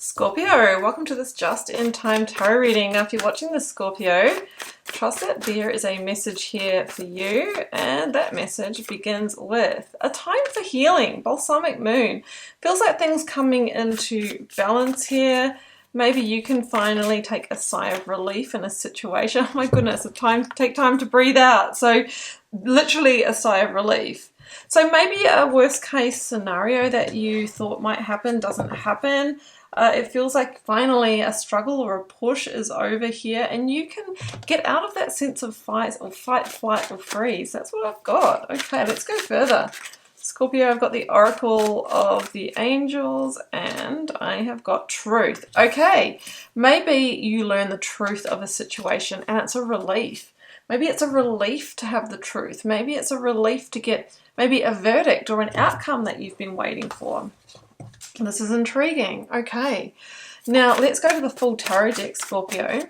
Scorpio, welcome to this just-in-time tarot reading. Now, if you're watching this, Scorpio, trust that there is a message here for you, and that message begins with a time for healing, balsamic moon. Feels like things coming into balance here. Maybe you can finally take a sigh of relief in a situation. Oh my goodness, take time to breathe out. So literally a sigh of relief. So maybe a worst case scenario that you thought might happen doesn't happen. It feels like finally a struggle or a push is over here and you can get out of that sense of fight, flight, or freeze. That's what I've got. Okay, let's go further. Scorpio, I've got the Oracle of the Angels and I have got truth. Okay, maybe you learn the truth of a situation and it's a relief. Maybe it's a relief to have the truth. Maybe it's a relief to get maybe a verdict or an outcome that you've been waiting for. This is intriguing. Okay, now let's go to the full tarot deck, Scorpio.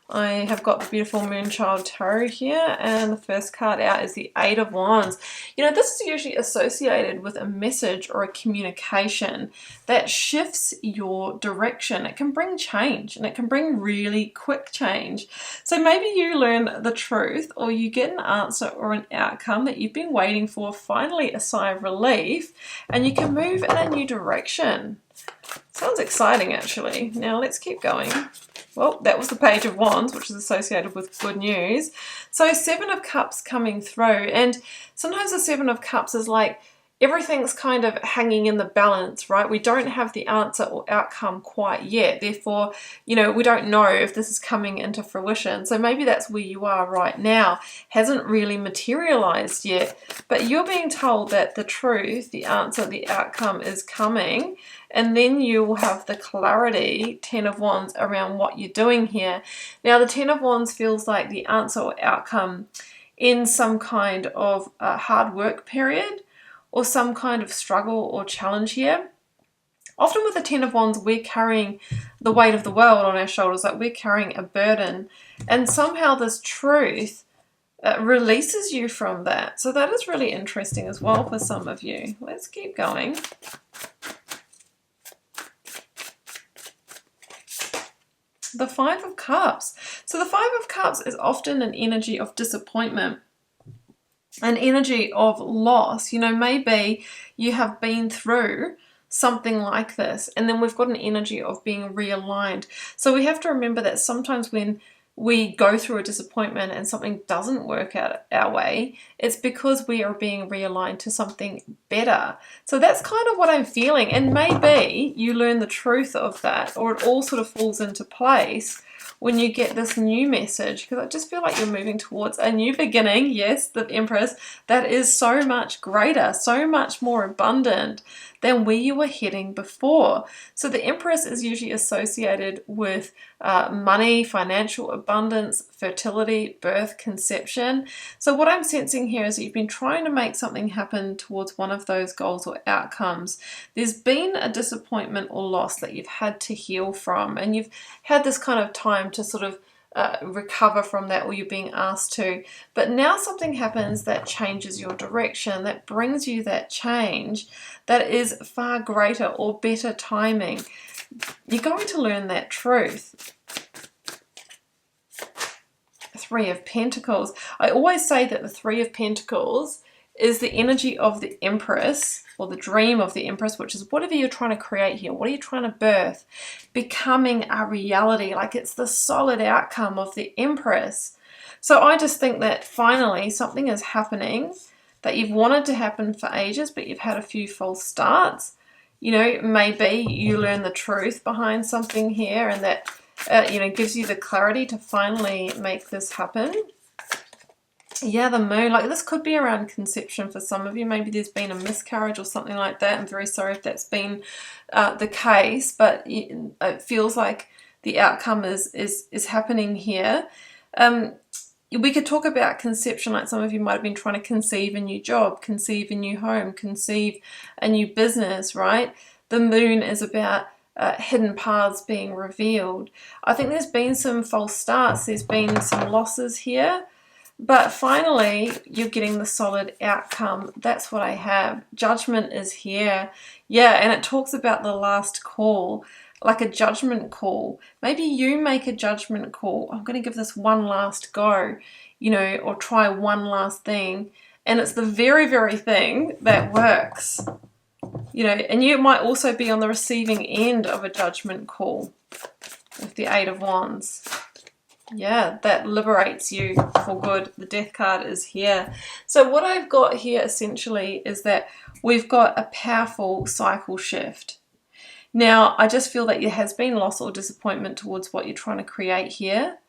I have got the beautiful Moonchild Tarot here, and the first card out is the Eight of Wands. You know, this is usually associated with a message or a communication that shifts your direction. It can bring change, and it can bring really quick change. So maybe you learn the truth, or you get an answer or an outcome that you've been waiting for, finally a sigh of relief, and you can move in a new direction. Sounds exciting, actually. Now let's keep going. Well, that was the Page of Wands, which is associated with good news. So Seven of Cups coming through, and sometimes the Seven of Cups is like everything's kind of hanging in the balance, right? We don't have the answer or outcome quite yet. Therefore, you know, we don't know if this is coming into fruition. So maybe that's where you are right now. Hasn't really materialized yet, but you're being told that the truth, the answer, the outcome is coming. And then you will have the clarity, Ten of Wands, around what you're doing here. Now, the Ten of Wands feels like the answer or outcome in some kind of hard work period or some kind of struggle or challenge here. Often with the Ten of Wands, we're carrying the weight of the world on our shoulders, like we're carrying a burden. And somehow this truth releases you from that. So that is really interesting as well for some of you. Let's keep going. The Five of Cups. So the Five of Cups is often an energy of disappointment, an energy of loss. You know, maybe you have been through something like this, and then we've got an energy of being realigned. So we have to remember that sometimes when we go through a disappointment and something doesn't work out our way, it's because we are being realigned to something better. So that's kind of what I'm feeling, and maybe you learn the truth of that, or it all sort of falls into place when you get this new message, because I just feel like you're moving towards a new beginning. Yes, the Empress, that is so much greater, so much more abundant than where you were heading before. So the Empress is usually associated with money, financial abundance, fertility, birth, conception. So what I'm sensing here is that you've been trying to make something happen towards one of those goals or outcomes. There's been a disappointment or loss that you've had to heal from, and you've had this kind of time to sort of recover from that, or you're being asked to. But now something happens that changes your direction, that brings you that change that is far greater or better timing. You're going to learn that truth. Three of Pentacles. I always say that the Three of Pentacles is the energy of the Empress, or the dream of the Empress, which is whatever you're trying to create here. What are you trying to birth? Becoming a reality, like it's the solid outcome of the Empress. So I just think that finally something is happening that you've wanted to happen for ages, but you've had a few false starts. You know, maybe you learn the truth behind something here, and that, you know, gives you the clarity to finally make this happen. Yeah, the Moon, like this could be around conception for some of you. Maybe there's been a miscarriage or something like that. I'm very sorry if that's been the case, but it feels like the outcome is happening here. We could talk about conception, like some of you might have been trying to conceive a new job, conceive a new home, conceive a new business, right? The Moon is about hidden paths being revealed. I think there's been some false starts. There's been some losses here. But finally, you're getting the solid outcome. That's what I have. Judgment is here. Yeah, and it talks about the last call. like a judgment call. Maybe you make a judgment call. I'm going to give this one last go, you know, or try one last thing. And it's the very, very thing that works, you know, and you might also be on the receiving end of a judgment call with the Eight of Wands. Yeah, that liberates you for good. The Death card is here. So what I've got here essentially is that we've got a powerful cycle shift. Now, I just feel that there has been loss or disappointment towards what you're trying to create here,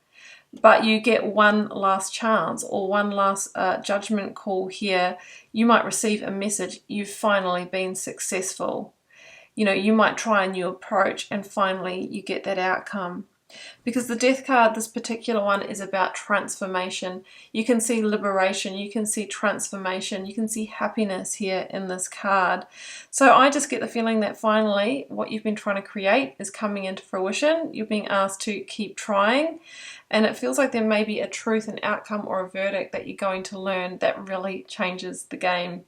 but you get one last chance or one last judgment call here. You might receive a message, you've finally been successful. You know, you might try a new approach and finally you get that outcome. Because the Death card, this particular one, is about transformation. You can see liberation, you can see transformation, you can see happiness here in this card. So I just get the feeling that finally what you've been trying to create is coming into fruition. You're being asked to keep trying, and it feels like there may be a truth, an outcome, or a verdict that you're going to learn that really changes the game.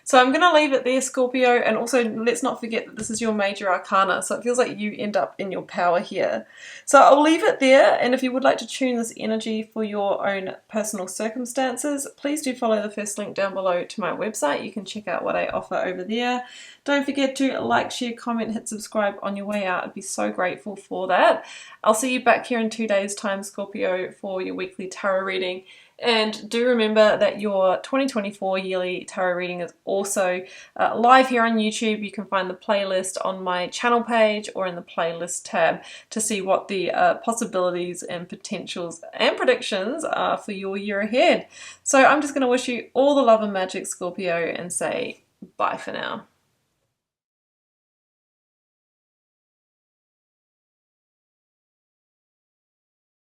So I'm going to leave it there, Scorpio, and also let's not forget that this is your major arcana, so it feels like you end up in your power here. So I'll leave it there, and if you would like to tune this energy for your own personal circumstances, please do follow the first link down below to my website. You can check out what I offer over there. Don't forget to like, share, comment, hit subscribe on your way out. I'd be so grateful for that. I'll see you back here in 2 days' time, Scorpio, for your weekly tarot reading. And do remember that your 2024 yearly tarot reading is also live here on YouTube. You can find the playlist on my channel page or in the playlist tab to see what the possibilities and potentials and predictions are for your year ahead. So I'm just going to wish you all the love and magic, Scorpio, and say bye for now.